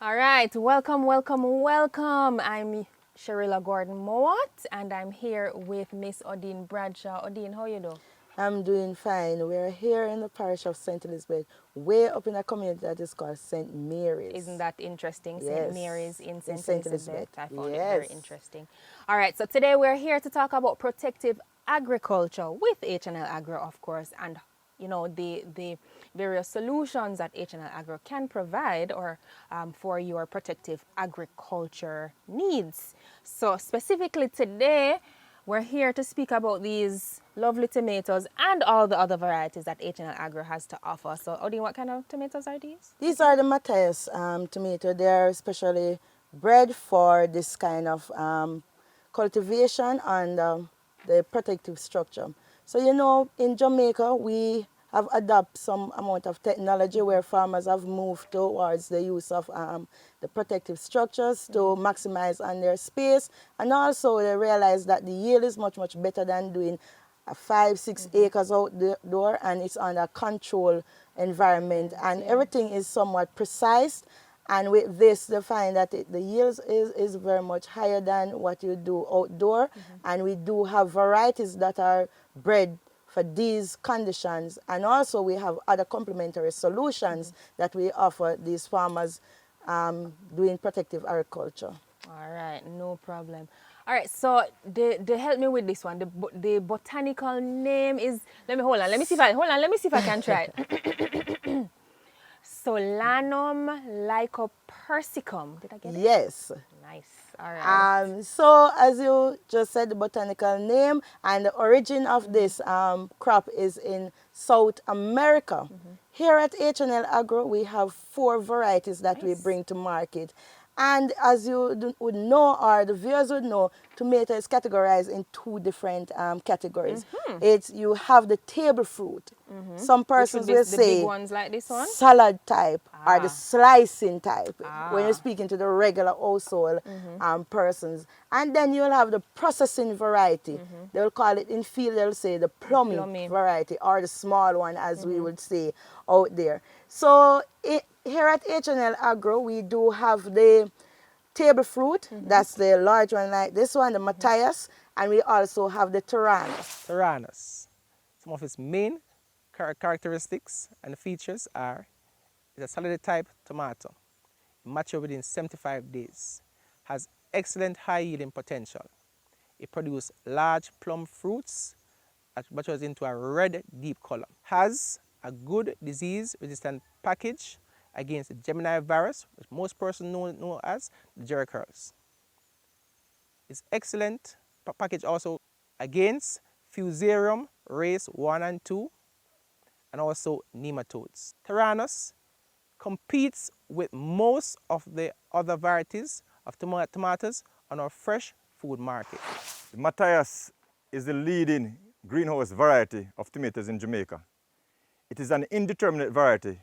All right, welcome. I'm Sherilla Gordon Mowat, and I'm here with Miss Odine Bradshaw. Odine, how you do? I'm doing fine. We're here in the parish of St. Elizabeth, way up in a community that is called St. Isn't Mary's. that interesting? St. Mary's Yes, in in St. St. Elizabeth. Elizabeth. I found it very Yes. interesting. All right, so today we're here to talk about protective agriculture with H&L Agro, of course, and the various solutions that H&L Agro can provide or for your protective agriculture needs. So specifically today, we're here to speak about these lovely tomatoes and all the other varieties that H&L Agro has to offer. So, Odin, what kind of tomatoes are these? These are the Matthias tomato. They are especially bred for this kind of cultivation and the protective structure. So in Jamaica, we have adopted some amount of technology where farmers have moved towards the use of the protective structures to maximize on their space, and also they realize that the yield is much better than doing 5-6 acres outdoor, and it's on a controlled environment, and everything is somewhat precise. And with this, they find that the yields is very much higher than what you do outdoor. And we do have varieties that are bred for these conditions. And also we have other complementary solutions that we offer these farmers doing protective agriculture. All right, no problem. All right, so they help me with this one. The botanical name is, let me hold on. Let me see if I can try it. Solanum lycopersicum. Did I get it? Yes. Nice. All right. So as you just said, the botanical name and the origin of this crop is in South America. Here at H&L Agro, we have 4 varieties that we Nice. bring to market. And as you would know, or the viewers would know, tomato is categorized in 2 different categories. You have the table fruit. Some Which would persons be will the big say ones like this one? salad type or the Ah. slicing type when Ah. you're speaking to the regular household persons. And then you'll have the processing variety. They'll call it in field, they'll say the plummy Plummy. variety, or the small one, as we would say out there. So here at H&L Agro, we do have the table fruit. That's the large one like this one, the Matthias. And we also have the Tyrannus. Tyrannus. Some of its main characteristics and features are: it's a salad type tomato, mature within 75 days, has excellent high yielding potential. It produces large plum fruits that matures into a red deep color. Has a good disease resistant package against the Gemini virus, which most persons know as the jerry curls. It's excellent package also against Fusarium race 1 and 2, and also nematodes. Tyrannus competes with most of the other varieties of tomatoes on our fresh food market. The Matthias is the leading greenhouse variety of tomatoes in Jamaica. It is an indeterminate variety,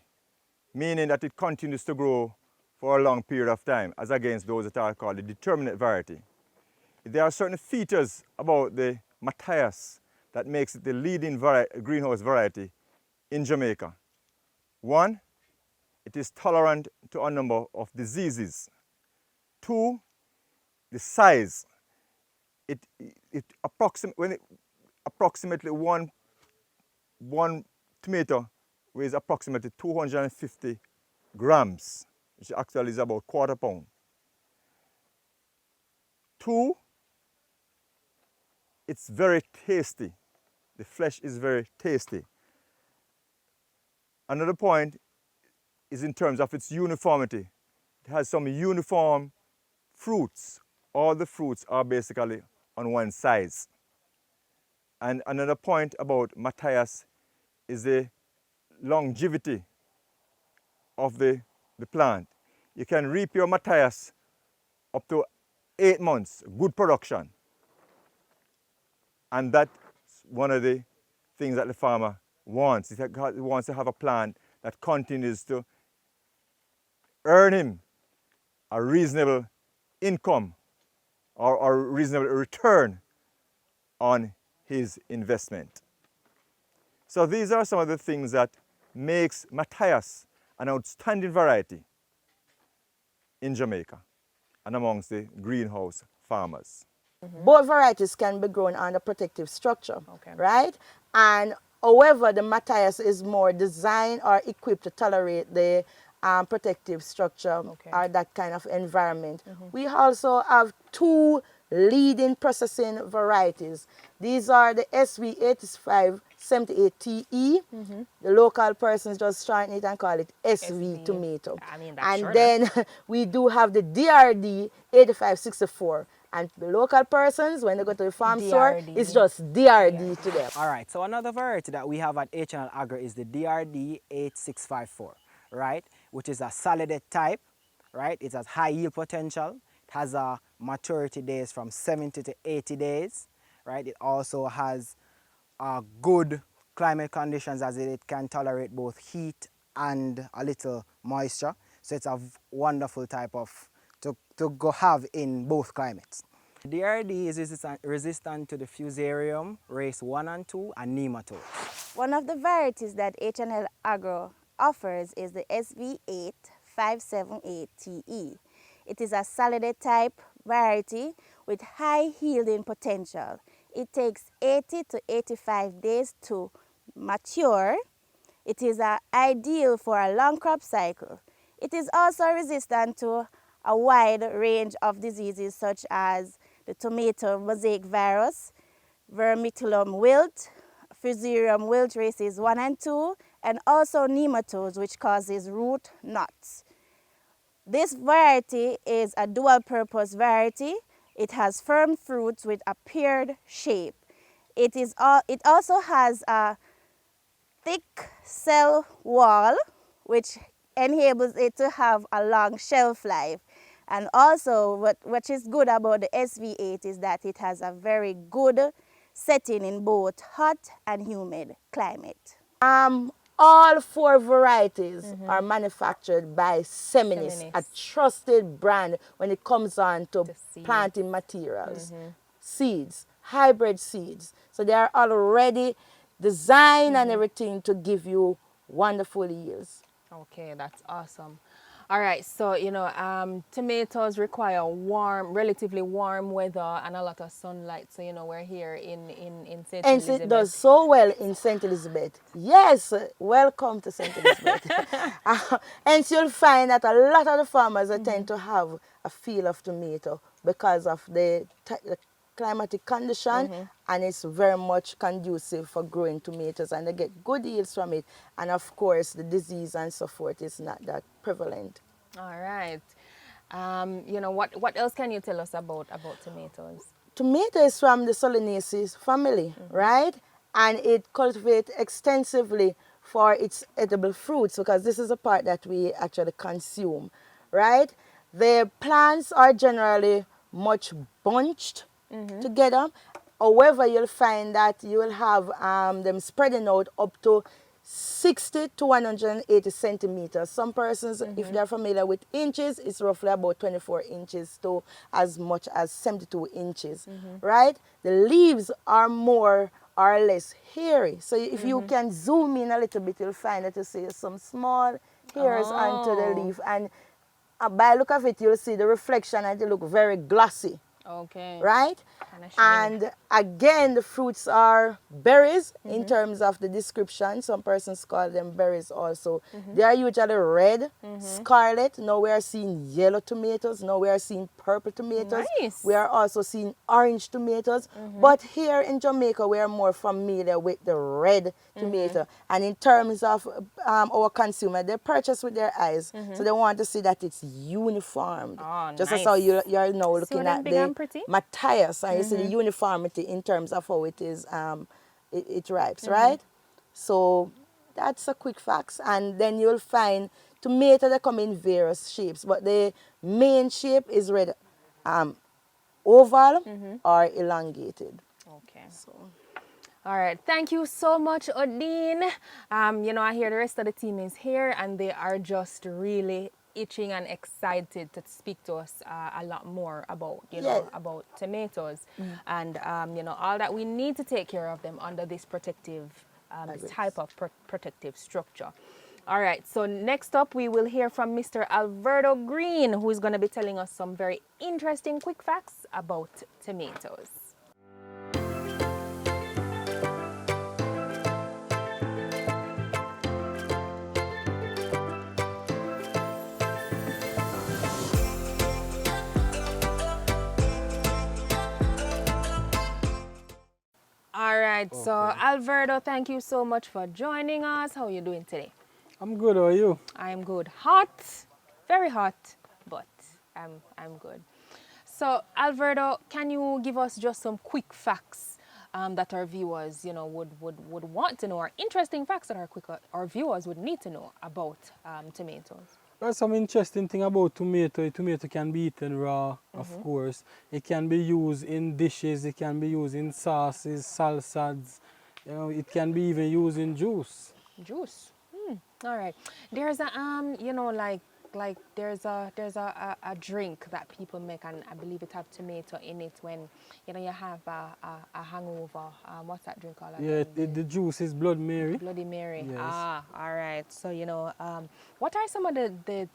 meaning that it continues to grow for a long period of time, as against those that are called the determinate variety. There are certain features about the Matthias that makes it the leading greenhouse variety in Jamaica. 1, it is tolerant to a number of diseases. 2, the size. Approximately one tomato weighs approximately 250 grams, which actually is about quarter pound. 2, it's very tasty. The flesh is very tasty. Another point is in terms of its uniformity. It has some uniform fruits. All the fruits are basically on one size. And another point about Matthias is the longevity of the plant. You can reap your Matthias up to 8 months, good production. And that's one of the things that the farmer wants. He wants to have a plant that continues to earn him a reasonable income or a reasonable return on his investment. So these are some of the things that makes Matthias an outstanding variety in Jamaica and amongst the greenhouse farmers. Both varieties can be grown under protective structure, Okay. right? And however, the Matthias is more designed or equipped to tolerate the protective structure Okay. or that kind of environment. We also have two leading processing varieties. These are the SV8578TE. The local persons just shorten it and call it SV SV. tomato. I mean, that's And shorter. then we do have the DRD 8564. And the local persons, when they go to the farm store, DRD. it's just DRD to them. All right, so another variety that we have at H&L Agro is the DRD 8654, right? Which is a solid type, right? It has high yield potential. It has a maturity days from 70 to 80 days, right? It also has good climate conditions as it can tolerate both heat and a little moisture. So it's a wonderful type of to go have in both climates. DRD is resistant to the Fusarium, race 1 and 2, and nematodes. One of the varieties that H&L Agro offers is the SV8578TE. It is a solid type variety with high yielding potential. It takes 80 to 85 days to mature. It is ideal for a long crop cycle. It is also resistant to a wide range of diseases such as the tomato mosaic virus, vermiculum wilt, Fusarium wilt races 1 and 2, and also nematodes, which causes root knots. This variety is a dual-purpose variety. It has firm fruits with a paired shape. It also has a thick cell wall, which enables it to have a long shelf life. And also, what is good about the SV8 is that it has a very good setting in both hot and humid climate. All four varieties are manufactured by Seminis, a Seminis. trusted brand when it comes on to seed. planting materials, seeds, hybrid seeds. So they are already designed and everything to give you wonderful yields. Okay, that's awesome. All right, so tomatoes require relatively warm weather and a lot of sunlight. So we're here in St. And Elizabeth. it does so well in St. Elizabeth. Yes, welcome to St. Elizabeth. And you'll find that a lot of the farmers tend to have a feel of tomato because of the climatic condition, and it's very much conducive for growing tomatoes, and they get good yields from it. And of course, the disease and so forth is not that prevalent. All right. What else can you tell us about tomatoes? Tomato is from the Solanaceae family, right? And it cultivates extensively for its edible fruits, because this is a part that we actually consume, right? The plants are generally much bunched together. However, you'll find that you will have them spreading out up to 60 to 180 centimeters. Some persons, if they're familiar with inches, it's roughly about 24 inches to as much as 72 inches, right? The leaves are more or less hairy. So if you can zoom in a little bit, you'll find that you see some small hairs onto the leaf. And by look of it, you'll see the reflection and it look very glossy. Okay. Right? Kinda shiny. And again, the fruits are berries in terms of the description. Some persons call them berries also. They are usually red, scarlet. Now we are seeing yellow tomatoes. Now we are seeing purple tomatoes. Nice. We are also seeing orange tomatoes. But here in Jamaica, we are more familiar with the red tomato. And in terms of our consumer, they purchase with their eyes. So they want to see that it's uniform. Oh, Just as nice. how you're now looking them at big and the pretty? Matthias, and you see the uniformity in terms of how it is, it ripes, right? So that's a quick facts. And then you'll find tomato that come in various shapes, but the main shape is red, oval or elongated. Okay. All right. Thank you so much, Odine. I hear the rest of the team is here, and they are just really itching and excited to speak to us a lot more about, about tomatoes and, all that we need to take care of them under this protective, this type of protective structure. All right, so next up we will hear from Mr. Alberto Green, who is going to be telling us some very interesting quick facts about tomatoes. All right, so Alberto, thank you so much for joining us. How are you doing today? I'm good, how are you? I'm good. Hot, very hot, but I'm good. So, Alberto, can you give us just some quick facts that our viewers, would want to know, or interesting facts that our viewers would need to know about tomatoes? Well, some interesting thing about tomato. A tomato can be eaten raw, of course. It can be used in dishes. It can be used in sauces, salsas. It can be even used in juice. Juice. All right. There's a like there's a drink that people make, and I believe it have tomato in it when you have a hangover. What's that drink called? Yeah, again? the juice is Blood Mary. Bloody Mary. Yes. Ah, all right. So what are some of the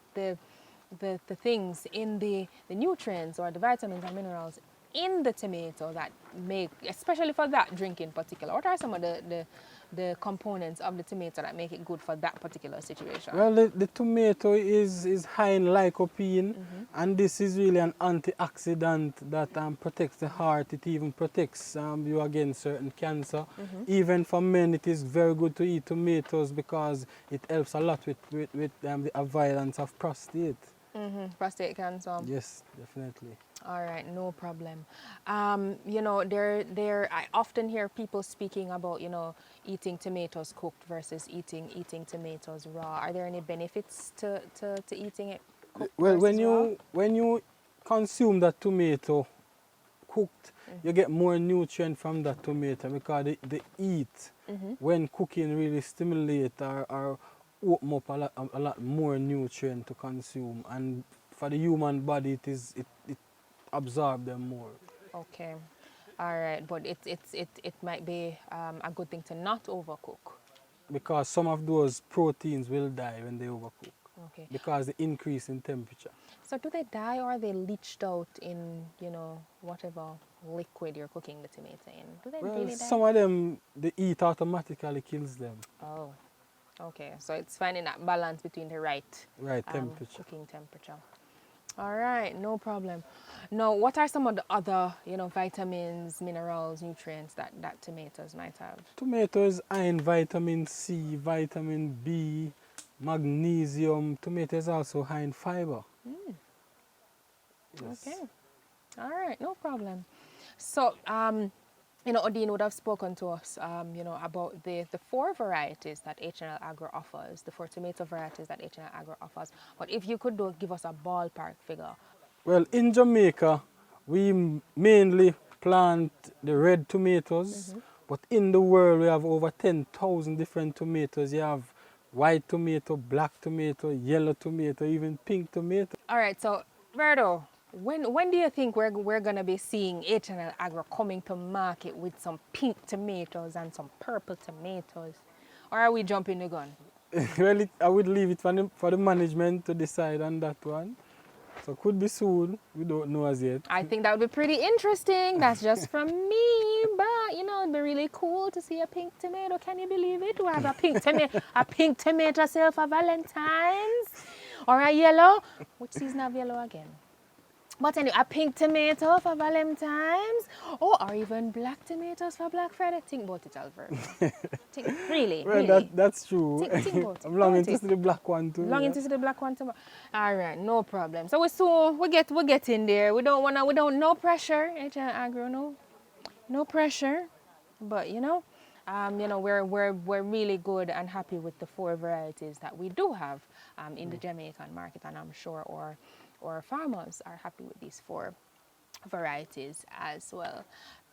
things in the nutrients or the vitamins and minerals in the tomato that make, especially for that drink in particular, what are some of the components of the tomato that make it good for that particular situation? Well, the tomato is high in lycopene, and this is really an antioxidant that protects the heart. It even protects you against certain cancer. Even for men, it is very good to eat tomatoes because it helps a lot with the avoidance of prostate. Prostate cancer. Yes, definitely. All right, no problem. I often hear people speaking about, eating tomatoes cooked versus eating tomatoes raw. Are there any benefits to eating it cooked Well, versus when you consume that tomato cooked, you get more nutrient from that tomato because the heat, when cooking, really stimulate or open up a lot more nutrient to consume, and for the human body, it absorb them more. Okay. All right, but it might be a good thing to not overcook. Because some of those proteins will die when they overcook. Okay. Because the increase in temperature. So do they die, or are they leached out in, whatever liquid you're cooking the tomato in? Do they Well, really die? some of them, the heat automatically kills them. Oh, okay. So it's finding that balance between the right Temperature. cooking temperature. All right, no problem. Now, what are some of the other, vitamins, minerals, nutrients that tomatoes might have? Tomatoes high in vitamin C, vitamin B, magnesium. Tomatoes also high in fiber. Yes. Okay. All right, no problem. So, Odin would have spoken to us, about the 4 varieties that H&L Agro offers, the 4 tomato varieties that H&L Agro offers. But if you could give us a ballpark figure. Well, in Jamaica, we mainly plant the red tomatoes, but in the world we have over 10,000 different tomatoes. You have white tomato, black tomato, yellow tomato, even pink tomato. All right, so Berto, when do you think we're gonna be seeing H&L Agro coming to market with some pink tomatoes and some purple tomatoes, or are we jumping the gun? Well, I would leave it for the management to decide on that one. So could be soon. We don't know as yet. I think that would be pretty interesting. That's just from me, but it'd be really cool to see a pink tomato. Can you believe it? We have a pink tomato sale for Valentine's, or a yellow. Which season of yellow again? But anyway, a pink tomato for Valentine's, or even black tomatoes for Black Friday. Think about it, Albert. Really, Well, really. that's true. Think about it. I'm longing About to it. see the black one too. Longing to see the black one tomorrow. All right, no problem. So we get in there. We don't no pressure. H&L Agro, no pressure. But we're really good and happy with the 4 varieties that we do have in the Jamaican market, and I'm sure our farmers are happy with these 4 varieties as well.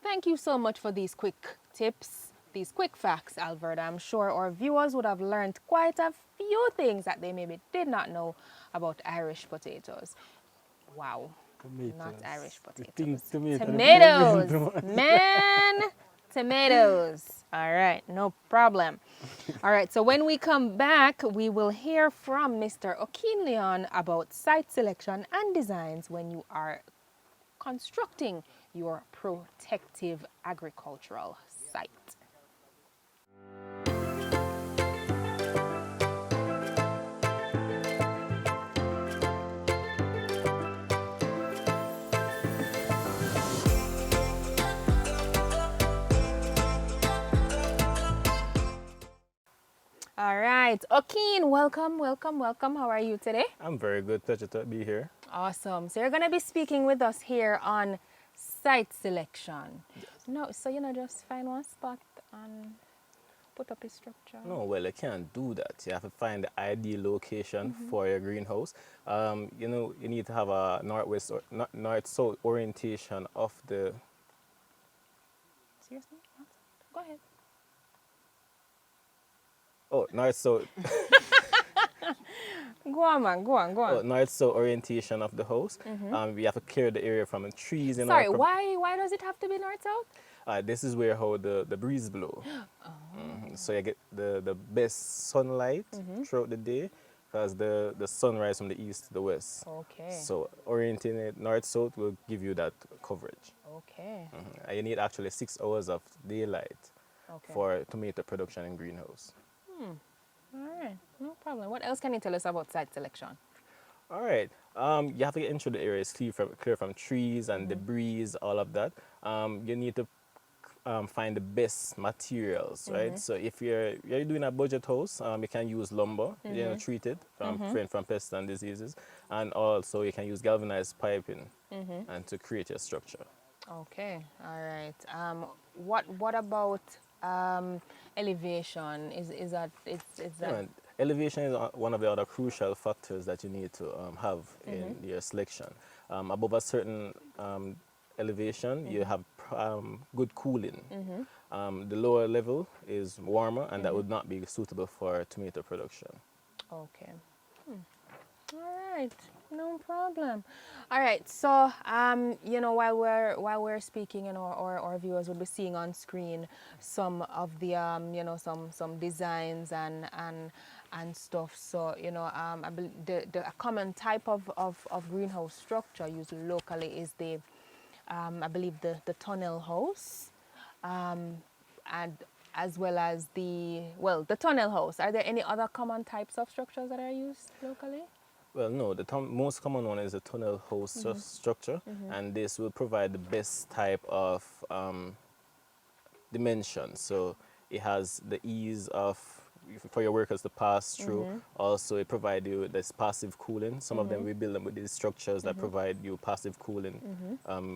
Thank you so much for these quick tips, these quick facts, Alberta. I'm sure our viewers would have learned quite a few things that they maybe did not know about Irish potatoes. Wow. Tomatoes. Not Irish The potatoes. pink tomato. Tomatoes. Man, Tomatoes. All right, no problem. All right, so when we come back, we will hear from Mr. Okinleon about site selection and designs when you are constructing your protective agricultural site. All right, Okin, welcome, welcome, welcome. How are you today? I'm very good. Pleasure to be here. Awesome. So you're going to be speaking with us here on site selection. Yes. No, so just find one spot and put up a structure. No, well, you can't do that. You have to find the ideal location for your greenhouse. You need to have a northwest or north-south orientation of the. Seriously? Go ahead. Oh, north-south. Go on, man. Go on, go on. Oh, north-south orientation of the house. We have to clear the area from the trees. Sorry, why does it have to be north-south? This is where how the breeze blow. So you get the best sunlight throughout the day because the sun rises from the east to the west. Okay. So orienting it north-south will give you that coverage. Okay. And you need actually 6 hours of daylight for tomato production in greenhouse. All right, no problem. What else can you tell us about site selection? All right. You have to ensure the area is clear from trees and debris, all of that. You need to find the best materials, right? So if you're doing a budget house, you can use lumber, treated from pests and diseases, and also you can use galvanized piping and to create your structure. Okay, all right. What about elevation? Is that? Elevation is one of the other crucial factors that you need to have in your selection. Above a certain elevation, you have good cooling. The lower level is warmer, and that would not be suitable for tomato production. Okay. All right, no problem. All right, so while we're speaking, our viewers will be seeing on screen some of the some designs and stuff. So I believe the common type of greenhouse structure used locally is the I believe the tunnel house, and as well as the tunnel house. Are there any other common types of structures that are used locally? Well, no, the most common one is a tunnel house structure, and this will provide the best type of dimension. So it has the ease of for your workers to pass through. Also, it provides you this passive cooling. Some of them we build them with these structures that provide you passive cooling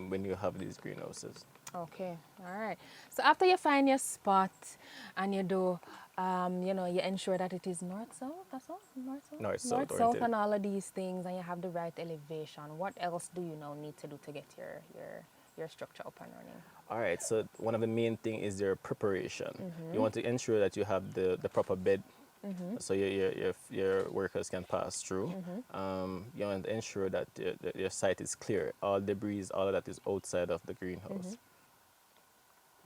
when you have these greenhouses. Okay, all right. So after you find your spot and you do, you ensure that it is north-south, that's all? North-south oriented. and all of these things, and you have the right elevation. What else do you now need to do to get your structure up and running? All right, so one of the main thing is your preparation. You want to ensure that you have the proper bed so your workers can pass through. You want to ensure that your site is clear. All debris, all of that is outside of the greenhouse.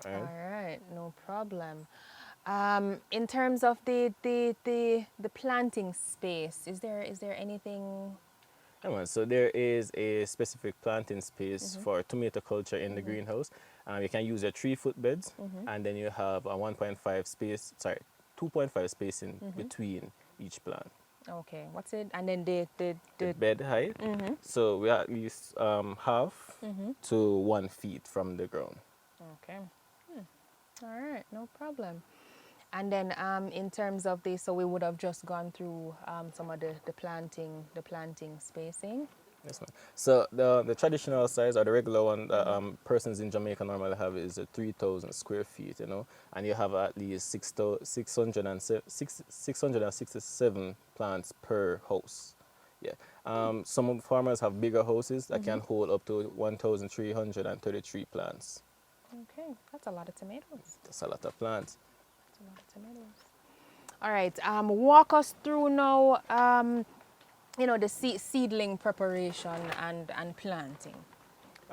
All right, no problem. In terms of the planting space, is there anything? So there is a specific planting space for tomato culture in the greenhouse. You can use your 3-foot beds, and then you have a 2.5 space in between each plant. Okay, what's it? And then the bed height. So we are at least half to 1 feet from the ground. Okay. All right, no problem. And then in terms of this, so we would have just gone through some of the planting spacing. Yes, ma'am. So the traditional size or the regular one that persons in Jamaica normally have is 3,000 square feet, and you have at least 667 plants per house. Yeah. Some farmers have bigger houses that can hold up to 1,333 plants. Okay, that's a lot of tomatoes. That's a lot of plants. That's a lot of tomatoes. All right, walk us through now, the seedling preparation and planting.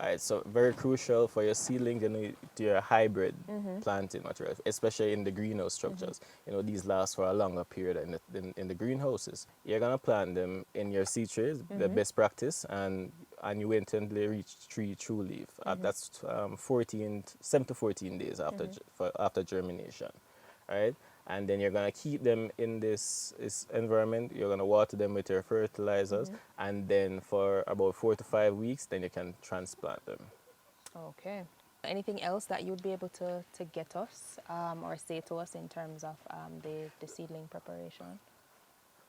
All right, so very crucial for your seedling, you know, to your hybrid planting material, especially in the greenhouse structures. You know, these last for a longer period in the greenhouses. You're gonna plant them in your seed trays, the best practice, and you wait until they reach true leaf. That's 7 to 14 days after germination, right? And then you're gonna keep them in this environment. You're gonna water them with your fertilizers, and then for about 4 to 5 weeks, then you can transplant them. Okay. Anything else that you'd be able to get us or say to us in terms of the seedling preparation?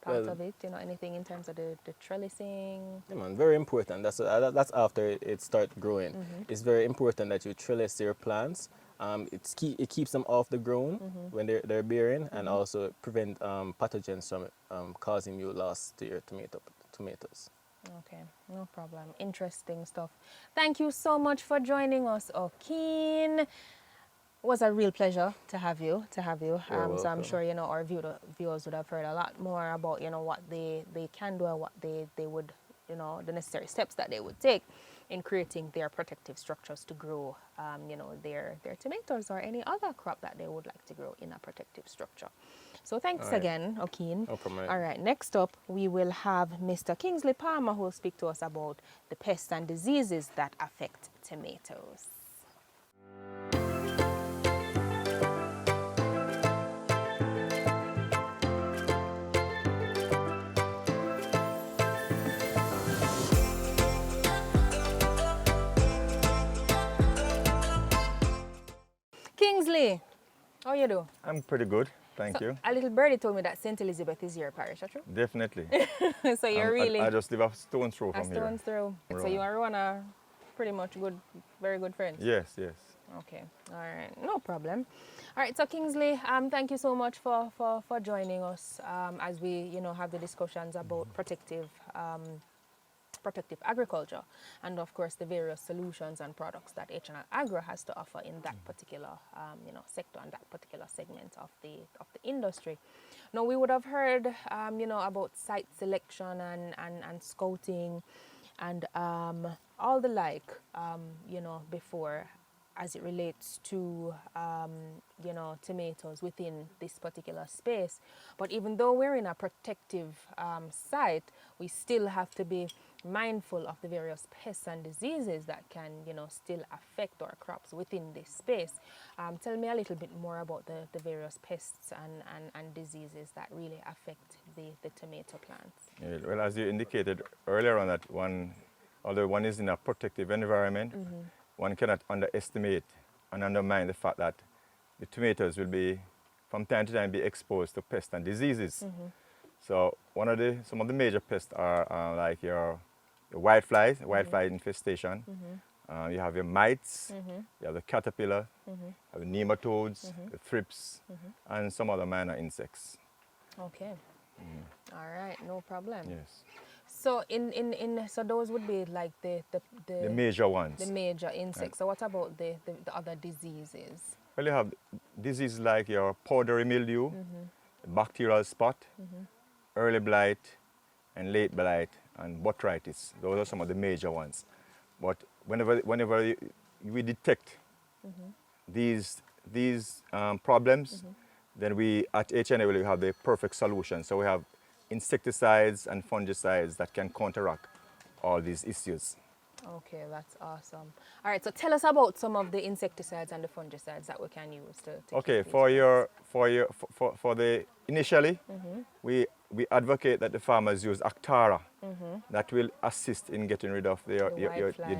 Part of it, you know, anything in terms of the trellising? Yeah, man, very important. That's after it starts growing. It's very important that you trellis your plants. It keeps them off the ground when they're bearing, and also prevent pathogens from causing you loss to your tomatoes. Okay, no problem. Interesting stuff. Thank you so much for joining us, Okeen. It was a real pleasure to have you. You're So I'm welcome. sure, you know, our viewers would have heard a lot more about, you know, what they can do and what they would, you know, the necessary steps that they would take in creating their protective structures to grow, you know, their tomatoes or any other crop that they would like to grow in a protective structure. So thanks All right. again, Okeen. No problem. All right, next up we will have Mr. Kingsley Palmer, who will speak to us about the pests and diseases that affect tomatoes. Kingsley, how you do? I'm pretty good, thank you. A little birdie told me that St. Elizabeth is your parish, is that true? Definitely. So you're really I just live a stone's throw a from here. stone's throw. So you and Rowan are pretty much very good friends? Yes, yes. Okay, all right, no problem. All right, so Kingsley, thank you so much for joining us as we, you know, have the discussions about protective agriculture, and of course the various solutions and products that H&L Agro has to offer in that particular you know, sector and that particular segment of the industry. Now we would have heard you know, about site selection and scouting and all the like you know, before, as it relates to you know, tomatoes within this particular space. But even though we're in a protective site, we still have to be mindful of the various pests and diseases that can, you know, still affect our crops within this space. Tell me a little bit more about the various pests and diseases that really affect the tomato plants. Yeah, well, as you indicated earlier on, that although one is in a protective environment, one cannot underestimate and undermine the fact that the tomatoes will be, from time to time, be exposed to pests and diseases. So some of the major pests are like your whiteflies, whitefly infestation. You have your mites, you have the caterpillar, you have the nematodes, the thrips, and some other minor insects. Okay. All right, no problem. Yes. So so those would be like the major ones. The major insects. So what about the other diseases? Well, you have diseases like your powdery mildew, bacterial spot, early blight, and late blight, and botrytis. Those are some of the major ones. But whenever we detect these problems, then we at H&A will have the perfect solution. So we have insecticides and fungicides that can counteract all these issues. Okay, that's awesome. All right, so tell us about some of the insecticides and the fungicides that we can use to Okay, keep for the initially, we advocate that the farmers use Actara. That will assist in getting rid of your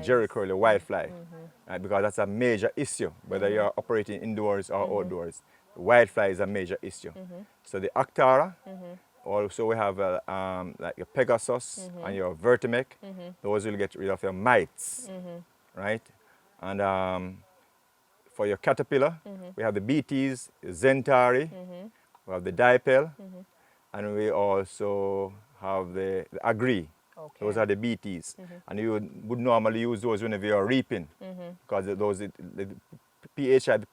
Jericho, the whitefly, because that's a major issue, whether you're operating indoors or outdoors. The whitefly is a major issue. So the Actara. Also, we have like your Pegasus and your Vertimec. Those will get rid of your mites, right? And for your caterpillar, we have the BTs, the Zentari, we have the Dipel, and we also have the Agri. Okay. Those are the BTs. And you would normally use those whenever you're reaping, because the PHI, the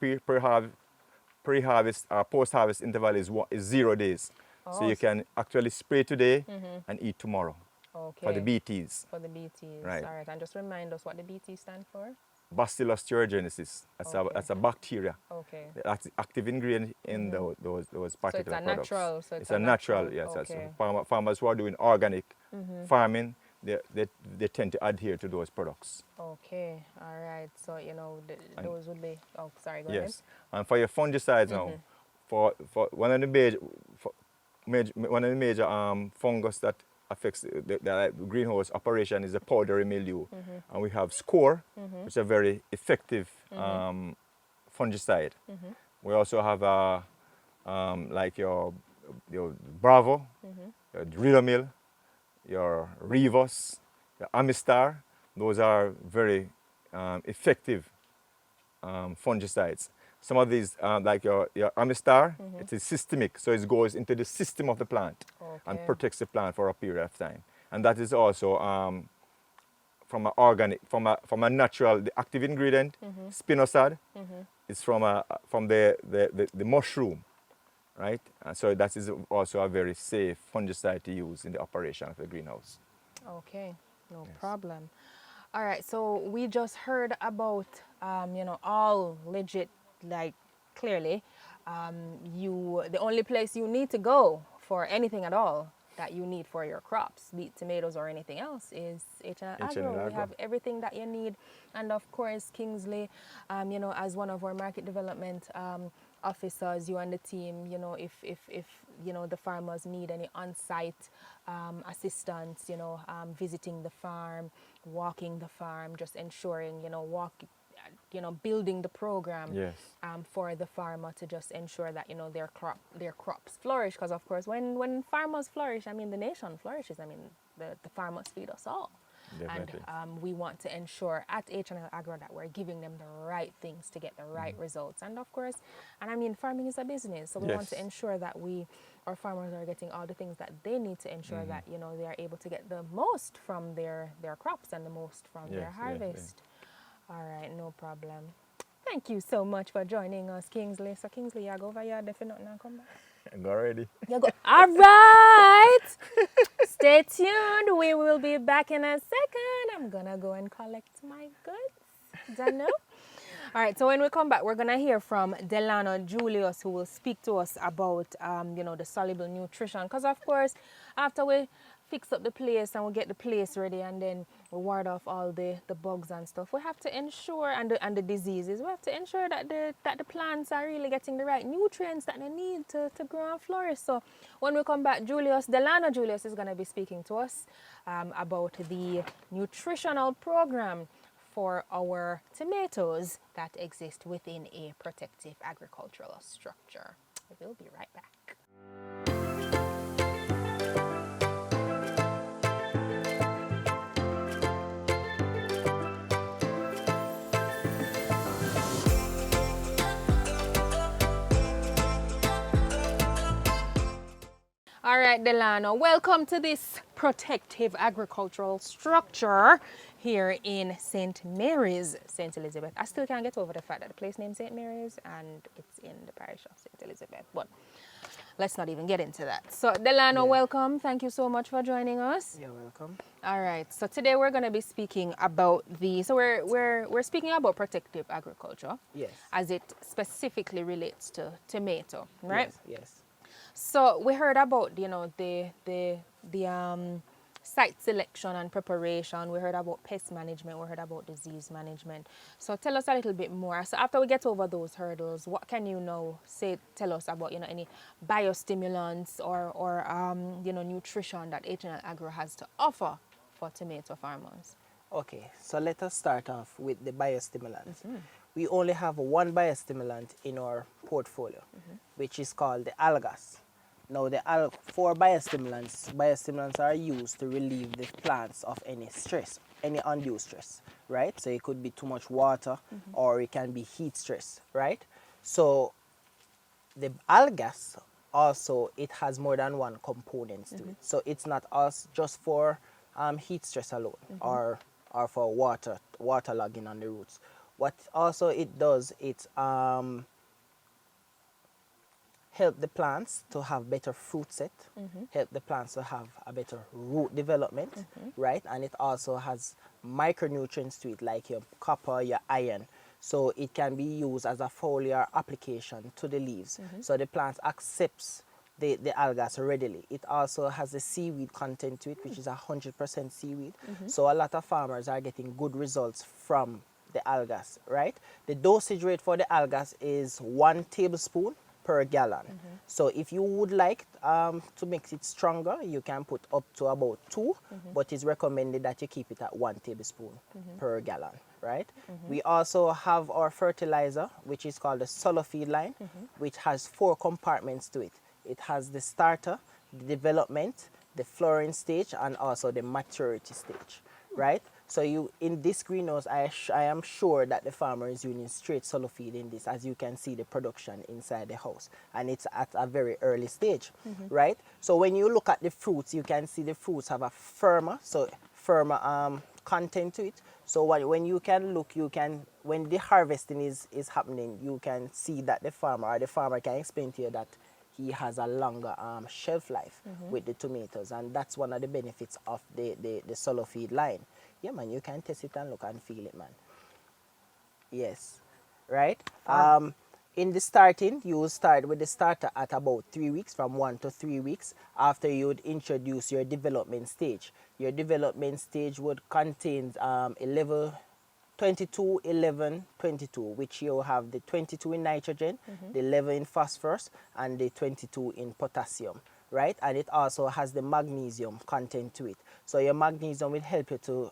pre-harvest or post-harvest interval is 0 days. So you can actually spray today and eat tomorrow. Okay. for the BTs. For the BTs. Right. All right. And just remind us what the BT stand for. Bacillus thuringiensis. That's a bacteria. Okay. That's the active ingredient in those particular products. Natural. So it's a natural. Yes. Okay. So farmers who are doing organic farming, they tend to adhere to those products. Okay. All right. So those would be. Oh, sorry. Go ahead. Yes. And for your fungicides now, for one of the major fungus that affects the greenhouse operation is the powdery mildew, and we have Score, which is a very effective fungicide. We also have like your Bravo, your Drilomil, your Rivos, your Amistar. Those are very effective fungicides. Some of these, like your Amistar, it is systemic, so it goes into the system of the plant and protects the plant for a period of time. And that is also from a natural, the active ingredient, spinosad, is from the mushroom, right? And so that is also a very safe fungicide to use in the operation of the greenhouse. Okay, no problem. All right, so we just heard about, all legit, like clearly, the only place you need to go for anything at all that you need for your crops, be it tomatoes or anything else, is H&L Agro. We have everything that you need. And of course, Kingsley, as one of our market development officers, you and the team, if the farmers need any on-site assistance, visiting the farm, walking the farm, just ensuring, building the program for the farmer to just ensure that their crops flourish. Because of course, when farmers flourish, the nation flourishes. The farmers feed us all. Definitely. And we want to ensure at H&L Agro that we're giving them the right things to get the right results. And of course, farming is a business, so we want to ensure that our farmers are getting all the things that they need to ensure that they are able to get the most from their crops and the most from their harvest. All right, no problem. Thank you so much for joining us, Kingsley. So Kingsley, you go over here definitely and come back. Go already. You go. All right. Stay tuned. We will be back in a second. I'm gonna go and collect my goods. Done now? All right, so when we come back, we're gonna hear from Delano Julius, who will speak to us about the soluble nutrition. Because of course, after we fix up the place and we get the place ready and then we ward off all the bugs and stuff, we have to ensure, and the diseases, we have to ensure that the plants are really getting the right nutrients that they need to grow and flourish. So when we come back, Delano Julius is going to be speaking to us about the nutritional program for our tomatoes that exist within a protective agricultural structure. We'll be right back. All right, Delano, welcome to this protective agricultural structure here in St. Mary's, St. Elizabeth. I still can't get over the fact that the place named St. Mary's and it's in the parish of St. Elizabeth, but let's not even get into that. So, Delano, welcome. Thank you so much for joining us. You're welcome. All right, so today we're going to be speaking about we're speaking about protective agriculture. Yes. As it specifically relates to tomato, right? Yes. So we heard about the site selection and preparation. We heard about pest management. We heard about disease management. So tell us a little bit more. So after we get over those hurdles, what can you now tell us about any biostimulants or nutrition that H&L Agro has to offer for tomato farmers? Okay, so let us start off with the biostimulants. We only have one biostimulant in our portfolio, which is called the algas. Now, for biostimulants are used to relieve the plants of any stress, any undue stress, right? So it could be too much water or it can be heat stress, right? So the algas also, it has more than one component to it. So it's not just for heat stress alone or for waterlogging on the roots. What also it does, it help the plants to have better fruit set, help the plants to have a better root development, right? And it also has micronutrients to it, like your copper, your iron. So it can be used as a foliar application to the leaves. So the plant accepts the algas readily. It also has the seaweed content to it, which is 100% seaweed. So a lot of farmers are getting good results from the algas, right? The dosage rate for the algas is 1 tablespoon per gallon. So if you would like to make it stronger, you can put up to about 2, but it's recommended that you keep it at 1 tablespoon per gallon, right? We also have our fertilizer, which is called the SOLUBLE line, which has 4 compartments to it. It has the starter, the development, the flowering stage, and also the maturity stage, right? So you, in this greenhouse, I am sure that the farmer is using straight SOLUBLE in this, as you can see the production inside the house. And it's at a very early stage, right? So when you look at the fruits, you can see the fruits have a firmer content to it. So when you can look, when the harvesting is happening, you can see that the farmer can explain to you that he has a longer shelf life with the tomatoes, and that's one of the benefits of the SOLUBLE line. Yeah, man, you can test it and look and feel it, man. Yes, right? In the starting, you will start with the starter at about 3 weeks, from 1 to 3 weeks, after you would introduce your development stage. Your development stage would contain 22, 11, 22, which you have the 22 in nitrogen, the 11 in phosphorus, and the 22 in potassium, right? And it also has the magnesium content to it. So your magnesium will help you to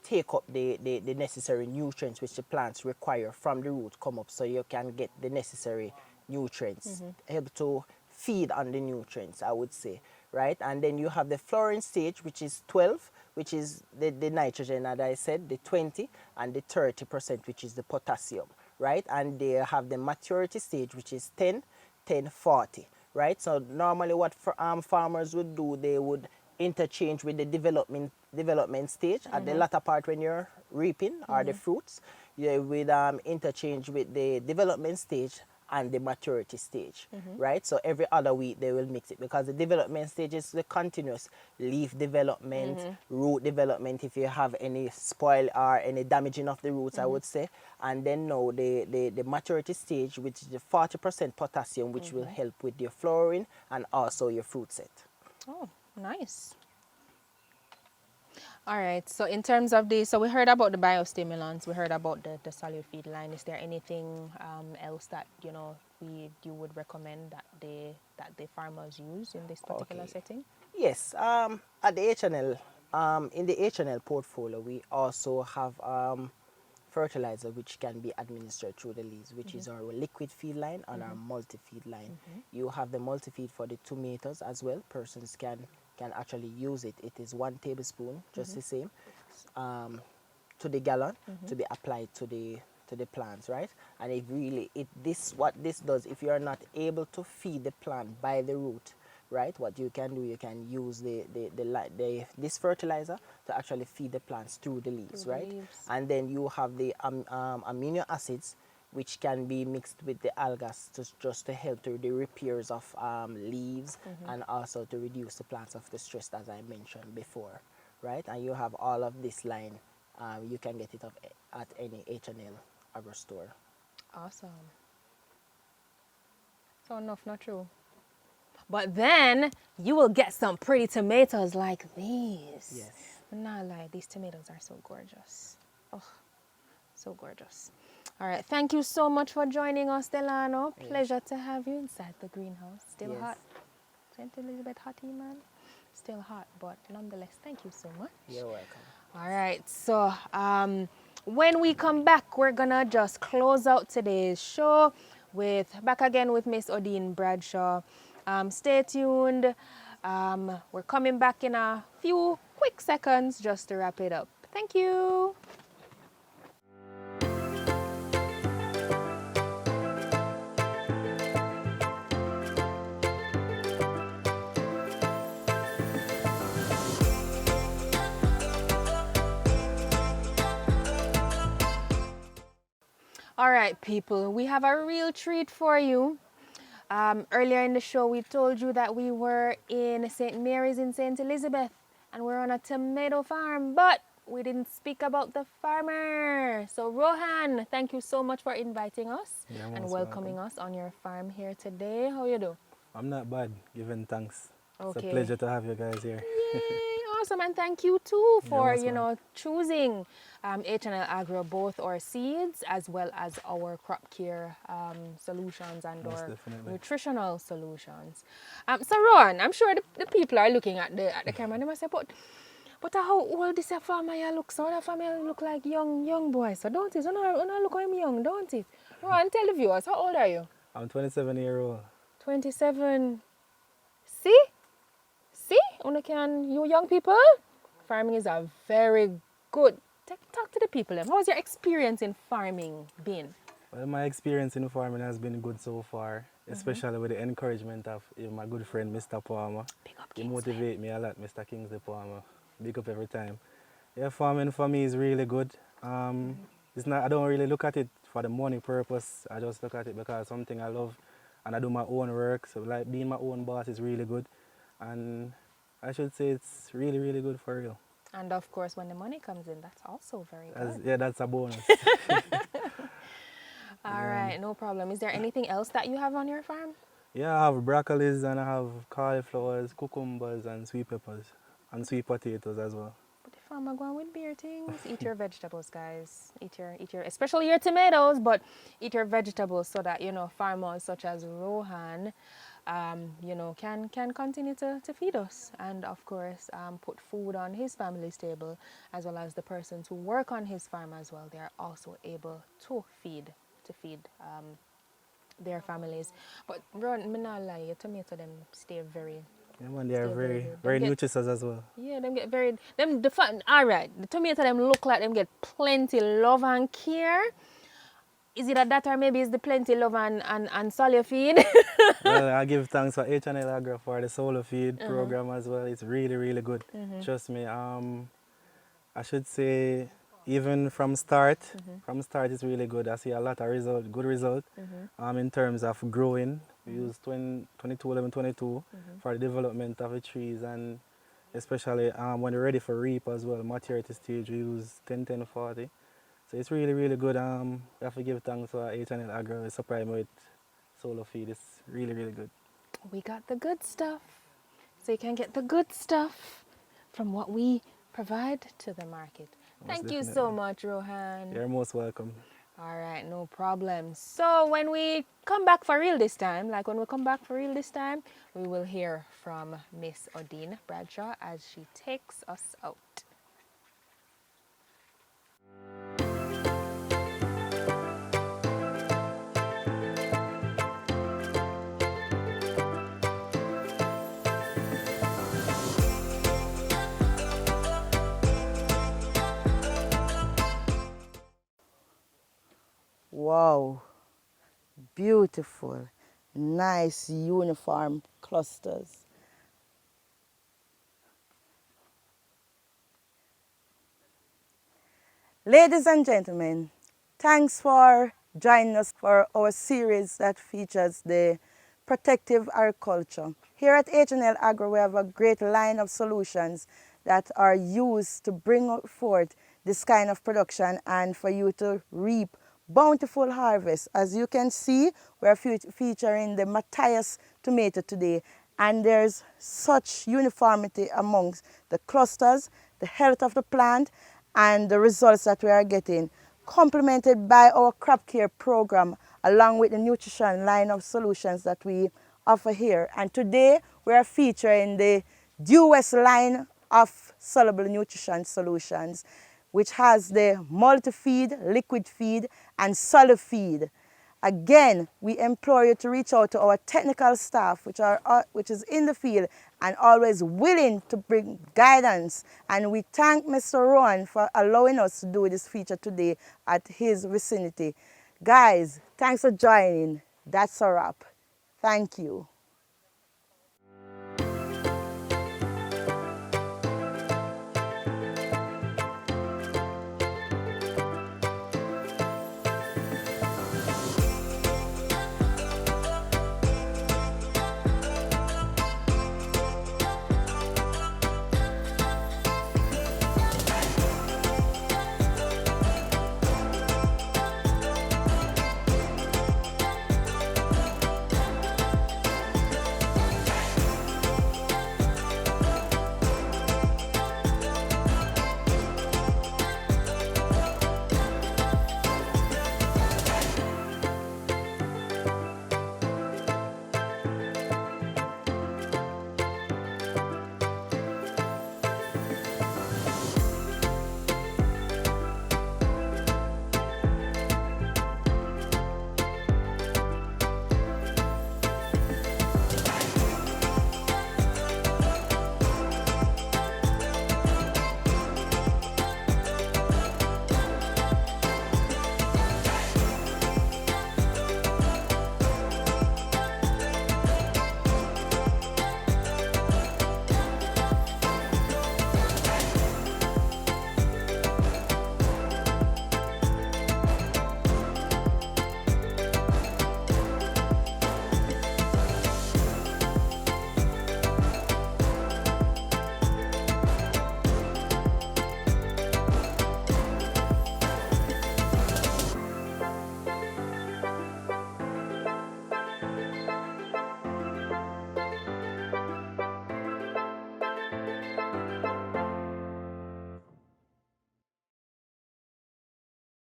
take up the necessary nutrients which the plants require from the root come up, so you can get the necessary nutrients, help to feed on the nutrients, I would say, right? And then you have the flowering stage, which is 12, which is the nitrogen, as I said, the 20, and the 30%, which is the potassium, right? And they have the maturity stage, which is 10, 10, 40, right? So normally what farmers would do, they would interchange with the development stage at the latter part when you're reaping or the fruits. You would interchange with the development stage and the maturity stage, right? So every other week they will mix it, because the development stage is the continuous leaf development, root development, if you have any spoil or any damaging of the roots, I would say. And then now the maturity stage, which is the 40% potassium, which will help with your flowering and also your fruit set. Oh, nice. All right, so in terms of so we heard about the biostimulants, we heard about the SOLUBLE line. Is there anything else that you would recommend that the farmers use in this particular setting? Yes, at the HNL, in the HNL portfolio, we also have fertilizer which can be administered through the leaves, which is our liquid feed line and our multi-feed line. You have the multi-feed for the tomatoes as well. Persons can actually use it. It is 1 tablespoon, just the same, to the gallon, to be applied to the plants, right? And it really, what this does, if you are not able to feed the plant by the root, right, what you can do, you can use this fertilizer to actually feed the plants through the leaves, right? And then you have the amino acids, which can be mixed with the algas just to help to the repairs of leaves and also to reduce the plants of the stress, as I mentioned before, right? And you have all of this line. You can get it at any H&L agro store. Awesome. So enough, not true. But then you will get some pretty tomatoes like these. Yes. I'm not lie, these tomatoes are so gorgeous. Oh, so gorgeous. All right, thank you so much for joining us, Delano. Pleasure to have you inside the greenhouse. Still hot. St. Elizabeth hotty, man. Still hot, but nonetheless, thank you so much. You're welcome. All right, so when we come back, we're gonna just close out today's show back again with Miss Odine Bradshaw. Stay tuned. We're coming back in a few quick seconds just to wrap it up. Thank you. All right, people, we have a real treat for you. Earlier in the show, we told you that we were in St. Mary's in St. Elizabeth and we're on a tomato farm, but we didn't speak about the farmer. So Rohan, thank you so much for inviting us and welcoming us on your farm here today. How you do? I'm not bad, giving thanks. It's a Okay. pleasure to have you guys here. Yay, awesome, and thank you too for most choosing H&L Agro, both our seeds as well as our crop care solutions and Most our definitely. nutritional solutions. So Ron, I'm sure the people are looking at the camera and they must say, but how old this farmer here looks? So that farmer look like young boy, so don't it? You know look like him young, don't it? Ron, tell the viewers, how old are you? I'm 27-year-old. 27. See? You young people, farming is a very good. Talk to the people. How's your experience in farming been? Well, my experience in farming has been good so far, especially with the encouragement of my good friend, Mr. Palmer. Big up He Kingsley. motivate me a lot, Mr. Kingsley Palmer. Big up every time. Yeah, farming for me is really good. It's not. I don't really look at it for the money purpose. I just look at it because it's something I love, and I do my own work. So like being my own boss is really good, and I should say it's really, really good for real. And of course, when the money comes in, that's also very good. Yeah, that's a bonus. All right, no problem. Is there anything else that you have on your farm? Yeah, I have broccolis and I have cauliflowers, cucumbers and sweet peppers and sweet potatoes as well. But the farmer going with beer things. Eat your vegetables, guys. Eat your, especially your tomatoes, but eat your vegetables so that farmers such as Rohan, can continue to feed us and of course put food on his family's table, as well as the persons who work on his farm as well. They are also able to feed their families. But Ron, me not lie, your tomato them stay very. Yeah, man, they are Still very, good. very Them get- nutritious as well. Yeah, them get very all right. The tomato them look like them get plenty love and care. Is it that or maybe it's the plenty love and solid feed? Well, I give thanks for H&L Agro for the solar feed program as well. It's really, really good. Trust me. I should say even from start it's really good. I see a lot of good result in terms of growing. We use 221122 for the development of the trees, and especially when they're ready for reap as well, maturity stage, we use 10-10-40. So it's really, really good. We have to give thanks to H&L Agro. It's surprised me with solar feed. It's really, really good. We got the good stuff. So you can get the good stuff from what we provide to the market. Thank you so definitely. much, Rohan. You're most welcome. All right, no problem. So when we come back for real this time, we will hear from Miss Odine Bradshaw as she takes us out. Wow, beautiful, nice uniform clusters. Ladies and gentlemen, thanks for joining us for our series that features the protective agriculture. Here at H&L Agro, we have a great line of solutions that are used to bring forth this kind of production and for you to reap bountiful harvest. As you can see, we are featuring the Matthias tomato today, and there's such uniformity amongst the clusters, the health of the plant, and the results that we are getting, complemented by our crop care program along with the nutrition line of solutions that we offer here. And today we are featuring the Due-West line of soluble nutrition solutions, which has the multi-feed, liquid feed, and solid feed. Again, we implore you to reach out to our technical staff, which is in the field and always willing to bring guidance. And we thank Mr. Rowan for allowing us to do this feature today at his vicinity. Guys, thanks for joining. That's a wrap. Thank you.